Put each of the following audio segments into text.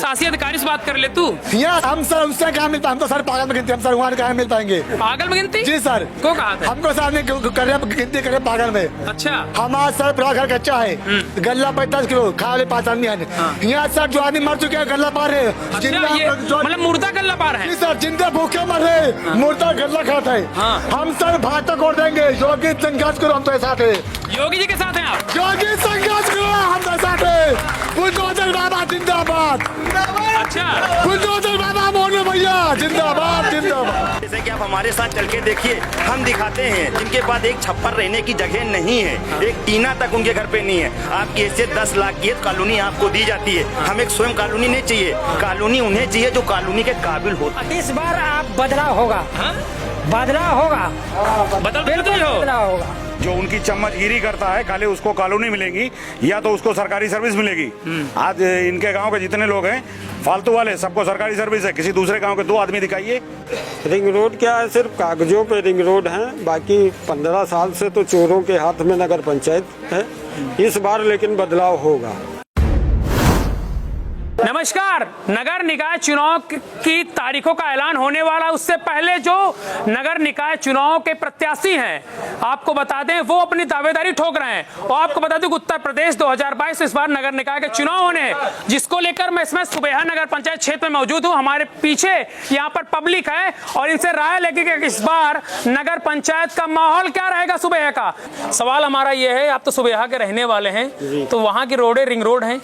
शासी अधिकारी से बात कर ले तू। यहाँ हम सर उससे कहाँ मिल पाए, हम तो सर पागल में गिनती, हम सर वहाँ कहाँ मिल पाएंगे। पागल में गिनती? जी सर। को कहा था? हमको सर ने गिनती करे पागल में। अच्छा। हमारा सर पूरा घर कच्चा है, गल्ला 45 किलो खा वाले 5 आदमी है। यहाँ सर जो आदमी मर चुके हैं गल्ला पार है। अच्छा, ये मतलब मुर्दा गल्ला पार है? जी सर, जिंदे भूखे मर रहे, मुर्दा गल्ला खाता है। हम सर भाजपा को वोट देंगे। योगी संघर्ष करो, हम तो साथ है। योगी जी के साथ हैं आप? योगी संघर्ष करो, हम तो साथ है। बुलडोजर बाबा जिंदाबाद। अच्छा, बुलडोजर बाबा मोनू भैया जिंदाबाद जिंदाबाद। जैसे कि आप हमारे साथ चल के देखिए, हम दिखाते हैं जिनके पास एक छप्पर रहने की जगह नहीं है, एक टीना तक उनके घर पे नहीं है। आपकी ऐसे 10 लाख की कॉलोनी आपको दी जाती है। हमें स्वयं कॉलोनी नहीं चाहिए, कॉलोनी उन्हें चाहिए जो कॉलोनी के काबिल हो। इस बार आप बदलाव होगा, बदलाव होगा, बिल्कुल बदलाव होगा। जो उनकी चम्मचगिरी करता है खाली उसको कॉलोनी मिलेगी या तो उसको सरकारी सर्विस मिलेगी। आज इनके गांव के जितने लोग हैं फालतू वाले, सबको सरकारी सर्विस है। किसी दूसरे गांव के 2 आदमी दिखाइए। रिंग रोड क्या है, सिर्फ कागजों पे रिंग रोड है, बाकी 15 साल से तो चोरों के हाथ में नगर पंचायत है। इस बार लेकिन बदलाव होगा। नमस्कार। नगर निकाय चुनाव की तारीखों का ऐलान होने वाला, उससे पहले जो नगर निकाय चुनाव के प्रत्याशी हैं आपको बता दें वो अपनी दावेदारी ठोक रहे हैं। और आपको बता दें कि उत्तर प्रदेश 2022 इस बार नगर निकाय के चुनाव होने हैं, जिसको लेकर मैं इसमें सुबेहा नगर पंचायत क्षेत्र में मौजूद हूँ। हमारे पीछे यहाँ पर पब्लिक है और इनसे राय लेके कि इस बार नगर पंचायत का माहौल क्या रहेगा सुबेहा का। सवाल हमारा ये है, आप तो सुबेहा के रहने वाले हैं, तो वहाँ की रोडें रिंग रोड हैं?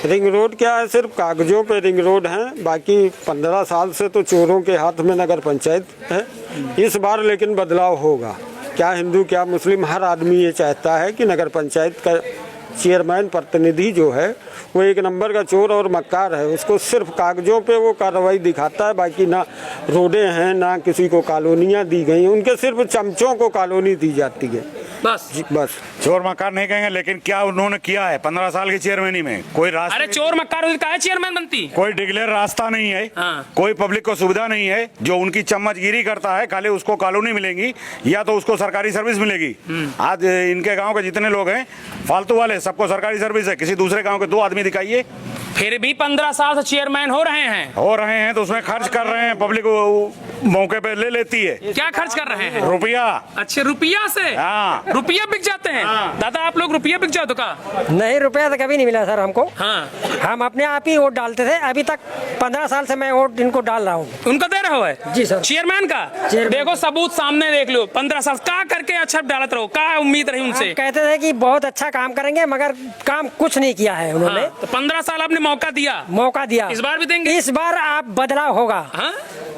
रिंग रोड क्या है, सिर्फ कागजों पे रिंग रोड है, बाकी 15 साल से तो चोरों के हाथ में नगर पंचायत है। इस बार लेकिन बदलाव होगा। क्या हिंदू क्या मुस्लिम, हर आदमी ये चाहता है कि नगर पंचायत का चेयरमैन प्रतिनिधि जो है वो एक नंबर का चोर और मक्कार है। उसको सिर्फ कागजों पे वो कार्रवाई दिखाता है, बाकी ना रोडें हैं ना किसी को कॉलोनियाँ दी गई। उनके सिर्फ चमचों को कॉलोनी दी जाती है बस। चोर मक्कार नहीं कहेंगे, लेकिन क्या उन्होंने किया है 15 साल की चेयरमैनी में? कोई रास्ता? अरे चोर मक्कार का है चेयरमैन बनती? कोई डिक्लेयर रास्ता नहीं है। कोई पब्लिक को सुविधा नहीं है। जो उनकी चम्मचगिरी करता है खाली उसको कॉलोनी मिलेगी या तो उसको सरकारी सर्विस मिलेगी। आज इनके गांव के जितने लोग हैं फालतू वाले, सबको सरकारी सर्विस है। किसी दूसरे गांव के 2 आदमी दिखाइए। फिर भी 15 साल से चेयरमैन हो रहे हैं तो उसमें खर्च कर रहे हैं, पब्लिक मौके पे ले लेती है। क्या खर्च कर रहे हैं? रुपया। अच्छे, रुपया से? हाँ। रुपया बिक जाते हैं? दादा आप लोग रुपया बिक जाते का? नहीं, रुपया तो कभी नहीं मिला सर हमको। हाँ। हम अपने आप ही वोट डालते थे, अभी तक 15 साल से मैं वोट इनको डाल रहा हूँ। उनका दे रहा है? जी सर। चेयरमैन का? देखो सबूत सामने देख लो। 15 साल का करके अच्छा डालत रहो, क्या उम्मीद रही उनसे? कहते थे कि बहुत अच्छा काम करेंगे, मगर काम कुछ नहीं किया है उन्होंने। तो 15 साल आपने मौका दिया, इस बार भी देंगे? इस बार आप बदलाव होगा।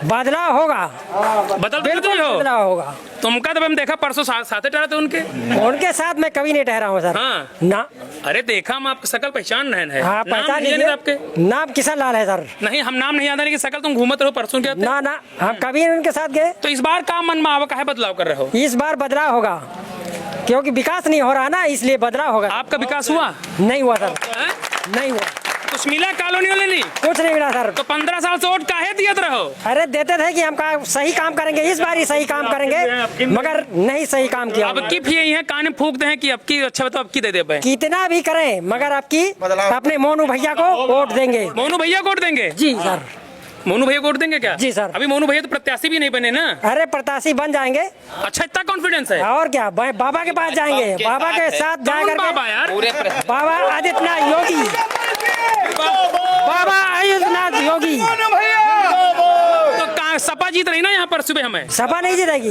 बदलाव होगा, बिल्कुल बदलाव होगा। तुमका तो हम देखा परसों साथ ठहरा थे उनके साथ मैं कभी नहीं ठहरा हूँ सर। ना। अरे देखा हम आपकी शकल पहचान रहे हैं। हाँ, पहचान लीजिए। आपके नाम किशन लाल है सर। नहीं, हम नाम नहीं याद है, लेकिन शकल तुम घूमत रहो परसों के। ना, हम कभी उनके साथ गए। तो इस बार काम मन में आवा, काहे बदलाव कर रहे हो? इस बार बदलाव होगा क्योंकि विकास नहीं हो रहा ना, इसलिए बदलाव होगा। आपका विकास हुआ? नहीं हुआ सर, नहीं हुआ। कुछ मिला कॉलोनी वाले? नहीं, कुछ नहीं मिला सर। तो 15 साल से वोट काहे दियत रहो? अरे देते थे कि हम सही काम करेंगे, इस बार ही सही काम करेंगे, मगर नहीं सही काम किया। अब की यही है, कान फूकते हैं कि अब की अच्छा बताओ, अब की दे दे पाए? कितना भी करें मगर अब की अपने मोनू भैया को वोट देंगे। मोनू भैया को वोट देंगे? जी सर। मोनू भैया को वोट देंगे क्या? जी सर। अभी मोनू भैया तो प्रत्याशी भी नहीं बने ना? अरे प्रत्याशी बन जाएंगे। अच्छा, इतना कॉन्फिडेंस है? और क्या, बाबा के पास जाएंगे, बाबा के साथ जाकर बाबा यार, बाबा आदित्यनाथ योगी, बाबा आदित्यनाथ योगी। तो सपा जीत रही ना यहाँ पर सुबह? हमें सपा नहीं जीतेगी,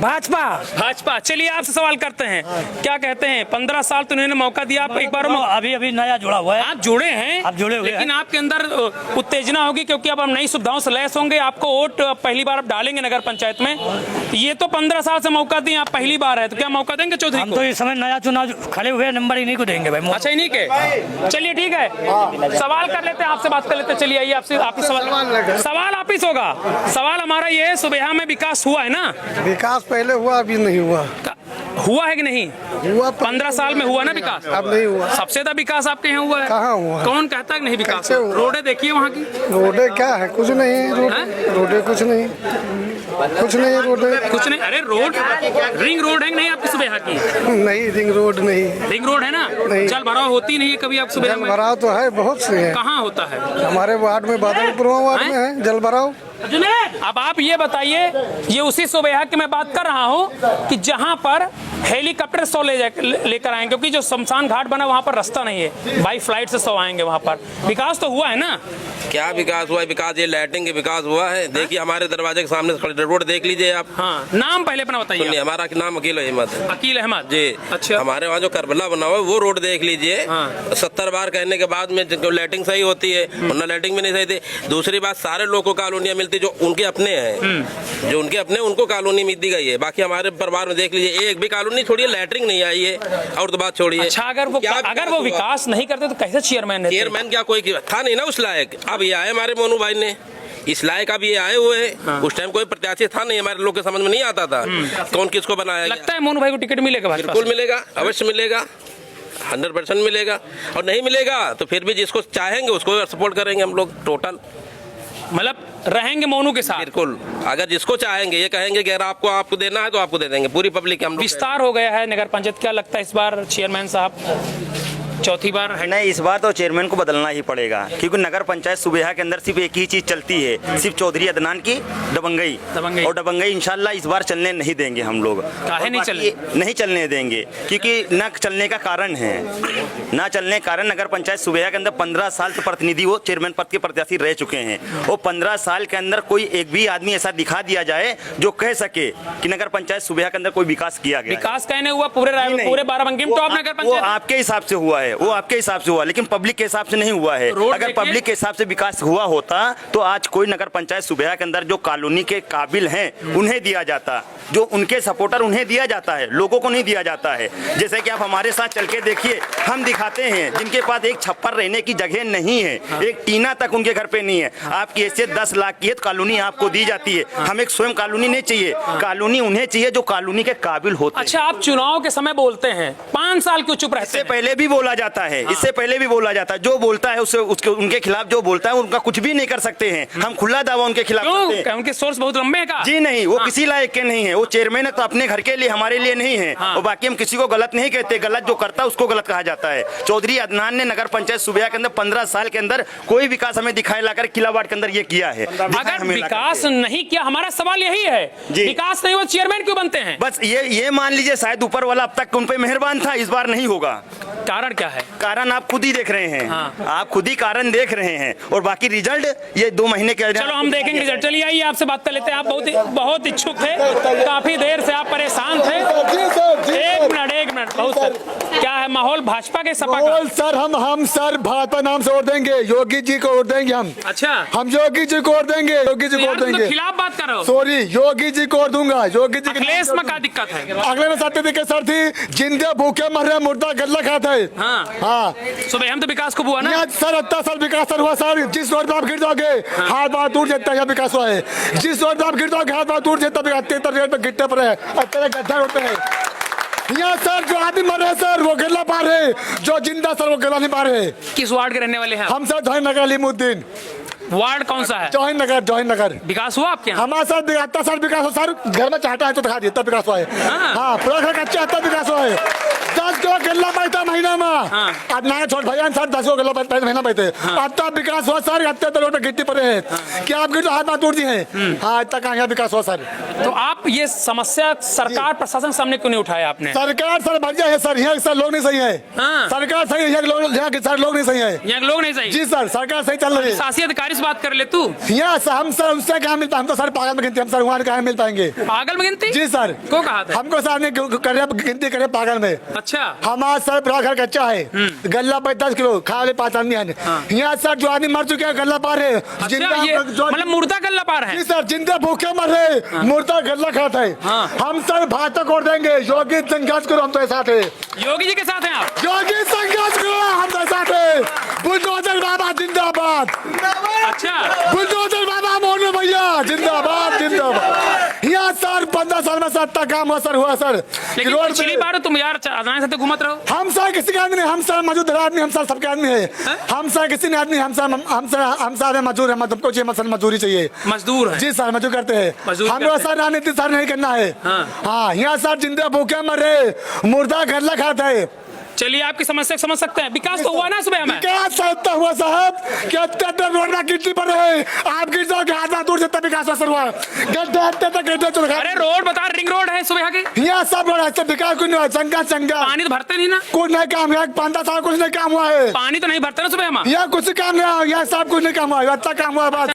भाजपा। चलिए आपसे सवाल करते हैं, क्या कहते हैं? 15 साल तो उन्होंने मौका दिया, आप एक बार अभी नया जुड़ा हुआ है। आप जुड़े हैं? आप जुड़े हुए लेकिन आपके अंदर उत्तेजना होगी क्योंकि अब हम नई सुविधाओं से लैस होंगे। आपको वोट पहली बार आप डालेंगे नगर पंचायत में। ये तो 15 साल से मौका दिए, आप पहली बार है, तो क्या मौका देंगे चौधरी को? हम तो इस समय नया चुनाव खड़े हुए, नंबर इन्हीं को देंगे भाई। अच्छा, इन्हीं के? चलिए ठीक है, सवाल कर लेते हैं, आपसे बात कर लेते हैं। चलिए आइए, आपसे सवाल आप ही से होगा। सवाल हमारा ये है, सुबेहा में विकास हुआ है ना? विकास पहले हुआ, अभी नहीं हुआ। हुआ है कि नहीं? हुआ 15 साल में हुआ ना विकास? अब नहीं हुआ। सबसे ज्यादा विकास आपके यहाँ हुआ है? कहाँ हुआ है? कौन कहता है कि नहीं विकास? कैसे हुआ? रोडे देखिए वहाँ की। रोडे क्या है? कुछ नहीं है। हैं? रोडे कुछ नहीं, कुछ नहीं है रोडे। कुछ नहीं। अरे रोड, रिंग रोड है कि नहीं आपकी सुबह की? नहीं, रिंग रोड नहीं। रिंग रोड है ना? नहीं। जल भराव होती नहीं है कभी आप सुबह जल में? भराव तो है, बहुत से है। कहाँ होता है? हमारे वार्ड में, बादलपुर वार्ड में है जल भराव। अब आप ये बताइए, ये उसी सुबह की मैं बात कर रहा हूँ कि जहाँ पर हेलीकॉप्टर 100 लेकर आएंगे, क्योंकि जो शमशान घाट बना वहाँ पर रास्ता नहीं है, बाई फ्लाइट से 100 आएंगे वहाँ पर। विकास तो हुआ है ना? क्या विकास हुआ है? विकास ये लाइटिंग के विकास हुआ है। देखिए हमारे दरवाजे के सामने रोड देख लीजिए आप। हाँ, नाम पहले अपना सुनिए, बताइए। हमारा नाम अकील अहमद है। अकील अहमद जी। अच्छा। हमारे वहाँ जो करबला बना हुआ है वो रोड देख लीजिए। हाँ। 70 बार कहने के बाद में लाइटिंग सही होती है, वरना लाइटिंग भी नहीं सही थी। दूसरी बात, सारे लोगों को कॉलोनियाँ मिलती जो उनके अपने हैं, जो उनके अपने उनको कॉलोनी मिल दी गई है। बाकी हमारे परिवार में देख लीजिए एक भी कॉलोनी छोड़िए, लैटरिंग नहीं आई है। और तो बात छोड़िए। अच्छा, अगर वो विकास नहीं करते तो कैसे चेयरमैन? चेयरमैन क्या कोई था नहीं ना उस लायक। अब ये आए हमारे मोनू भाई ने, इस लायक अब ये आए हुए हैं। हाँ। उस टाइम कोई प्रत्याशी था नहीं, हमारे लोग के समझ में नहीं आता था कौन किसको बनाया गया। लगता है मोनू भाई को टिकट मिलेगा भाजपा से? बिल्कुल मिलेगा, अवश्य मिलेगा, 100% मिलेगा। और नहीं मिलेगा तो फिर भी जिसको चाहेंगे उसको सपोर्ट करेंगे हम लोग टोटल। मतलब रहेंगे मोनू के साथ? बिल्कुल, अगर जिसको चाहेंगे, ये कहेंगे कि अगर आपको देना है तो आपको दे देंगे, पूरी पब्लिक हम लोग। विस्तार हो गया है नगर पंचायत, क्या लगता है इस बार चेयरमैन साहब चौथी बार है? नहीं, इस बार तो चेयरमैन को बदलना ही पड़ेगा, क्योंकि नगर पंचायत सुबेहा के अंदर सिर्फ एक ही चीज चलती है, सिर्फ चौधरी अदनान की दबंगई। और दबंगई इंशाल्लाह इस बार चलने नहीं देंगे हम लोग। काहे नहीं चलने? नहीं चलने देंगे, क्योंकि न चलने का कारण है, ना चलने का कारण नगर पंचायत सुबेहा के अंदर 15 साल से प्रतिनिधि वो चेयरमैन पद के प्रत्याशी रह चुके हैं। वो 15 साल के अंदर कोई एक भी आदमी ऐसा दिखा दिया जाए जो कह सके कि नगर पंचायत सुबेहा के अंदर कोई विकास किया गया। विकास कहने हुआ पूरे बाराबंकी में, तो आप नगर वो पंचायत आपके हिसाब से हुआ है, वो आपके हिसाब से हुआ, लेकिन पब्लिक के हिसाब से नहीं हुआ है। अगर पब्लिक के हिसाब से विकास हुआ होता तो आज कोई नगर पंचायत सुबेहा के अंदर जो कॉलोनी के काबिल हैं उन्हें दिया जाता, जो उनके सपोर्टर उन्हें दिया जाता है, लोगों को नहीं दिया जाता है। जैसे कि आप हमारे साथ चल के देखिए, हम दिखाते हैं जिनके पास एक छप्पर रहने की जगह नहीं है, एक टीना तक उनके घर पे नहीं है। आपकी हैसियत 10 लाख की कॉलोनी आपको दी जाती है, हमें स्वयं कॉलोनी नहीं चाहिए, कॉलोनी उन्हें चाहिए जो कॉलोनी के काबिल होते हैं। अच्छा, आप चुनाव के समय बोलते हैं, 5 साल क्यों चुप रहते इससे हैं? पहले भी बोला जाता है, इससे पहले भी बोला जाता है, जो बोलता है उसके उनके खिलाफ जो बोलता है उनका कुछ भी नहीं कर सकते हैं। हम खुला दावा उनके खिलाफ करते हैं। क्यों? उनके सोर्स बहुत लंबे हैं का? जी नहीं, वो किसी लायक के नहीं है। वो चेयरमैन है तो अपने घर के लिए, हमारे लिए नहीं है। और बाकी हम किसी को गलत नहीं कहते, गलत जो करता है उसको गलत कहा जाता है। चौधरी अदनान ने नगर पंचायत सुबेहा के अंदर 15 साल के अंदर कोई विकास हमें दिखाए लाकर किला वार्ड के अंदर ये किया है। अगर विकास नहीं किया, हमारा सवाल यही है, विकास नहीं हुआ चेयरमैन क्यों बनते हैं? बस ये मान लीजिए शायद ऊपर वाला अब तक उन पे मेहरबान था, इस बार नहीं होगा। कारण क्या है? कारण आप खुद ही देख रहे हैं। हाँ। आप खुद ही कारण देख रहे हैं, और बाकी रिजल्ट ये 2 महीने के। चलो हम देखेंगे रिजल्ट। चलिए आइए आपसे बात कर लेते हैं। आप बहुत इच्छुक थे, काफी देर से आप परेशान थे। एक मिनट बहुत सर, क्या है माहौल भाजपा के सपा का? सर हम सर भाजपा नाम से वोट देंगे, योगी जी को वोट देंगे हम। अच्छा, हम योगी जी को वोट देंगे, योगी जी को वोट देंगे। खिलाफ बात कर रहे हो? सॉरी, योगी जी को वोट दूंगा, योगी जी। अखिलेश में क्या दिक्कत है? अगले में सर्टिफिकेट सर थी, जिंदे भूखे मर रहे, मुर्दा गल्ला खाते हैं। हाँ, सुबह हम तो विकास को हुआ ना सर, 80 साल विकास सर हुआ सर। जिस रोड पर आप गिर जाओगे हाथ बात दूर जाता है, विकास हुआ है। जिस रोड पर आप गिर जाओगे हाथ बात दूर जाता है, 73 पे गिरते पर है, 73 गड्ढा होते हैं। यहाँ सर जो आदमी मर रहे सर वो गला पा रहे, जो जिंदा सर वो गला नहीं पा रहे। किस वार्ड के रहने वाले हैं? हम सर जौहर नगर अलीमुद्दीन। वार्ड कौन सा है? जौहर नगर। विकास हुआ आपके यहाँ? हमारे साथ 70 विकास हो सर। घर में चाहता है तो दिखा दिया, तब विकास हुआ है। हाँ, पूरा घर कच्चा, तब विकास हुआ है। 10 किलो गल्ला पाता महीना में। अब नया छोट भैया सर 10 किलो गल्ला महीना पाते, अब तब विकास हुआ सर। 78 रोड गिट्टी पड़े हैं, क्या आपके हाथ में तोड़ दिए हैं? हाँ, आज तक यहाँ विकास हुआ सर। तो आप ये समस्या सरकार प्रशासन सामने क्यों नहीं उठाया आपने? सरकार सर बढ़िया है सर, यहाँ सर लोग नहीं सही है। सरकार सही है, यहाँ के सर लोग नहीं सही है। यहाँ लोग नहीं सही? जी सर, सरकार सही चल रही है। शासी अधिकारी से बात कर ले तू। यहाँ हम सर उससे कहाँ मिल पाए? हम तो सर पागल में गिनती, हम सर वहाँ कहाँ मिल पाएंगे? पागल में गिनती? जी सर। को कहा था? हमको सर ने गिनती करे पागल में। अच्छा, हमारा सर पूरा घर कच्चा है, गल्ला पे 10 किलो खा वाले 5 आदमी है। यहाँ सर जो आदमी मर चुके हैं गल्ला पार है। मतलब मुर्दा गल्ला पार है? जी सर, जिंदे भूखे मर रहे, मुर्दा गल्ला खाता है। हम सर भाजपा को वोट देंगे, योगी संघर्ष करो, हम तो साथ है। योगी जी के साथ हैं आप? योगी संघर्ष करो, हम तो साथ है। बुलडोजर बाबा जिंदाबाद। अच्छा, बुलडोजर बाबा मोनू भैया जिंदाबाद जिंदाबाद। यहाँ सर 15 साल में सर अच्छा काम हुआ सर, हुआ सर। लेकिन रोड पिछली बार तुम यार अदनानी से तो घूमत रहो। हम सर किसी का आदमी नहीं, हम सर मजदूर आदमी, हम सर सबके आदमी है। हम सर किसी ने आदमी, हम सर मजदूर है, तुमको चाहिए सर मजदूरी चाहिए। मजदूर है जी सर, मजदूर करते हैं। मजदूर हम करते सर राजनीति सर नहीं करना है। हाँ, यहाँ सर जिंदे भूखे मरे, मुर्दा घर खाता है। चलिए आपकी समस्या समझ सकते हैं। विकास तो हुआ ना सुबह में? क्या साहब हुआ साहब, क्या रोड ना गिट्टी पर है, आप गिर जाओगे हाथ दूर से, तब विकास असर हुआ। गड्ढे अरे रोड बता, रिंग रोड है सुबह के, यहाँ सब रोड है, विकास कुछ नहीं हुआ। चंगा पानी तो भरते नहीं ना? कुछ नहीं काम है, 15 साल कुछ नहीं काम हुआ है। पानी तो नहीं भरते ना सुबह में? यहाँ कुछ काम नहीं, यहाँ सब कुछ नहीं काम हुआ, अच्छा काम हुआ।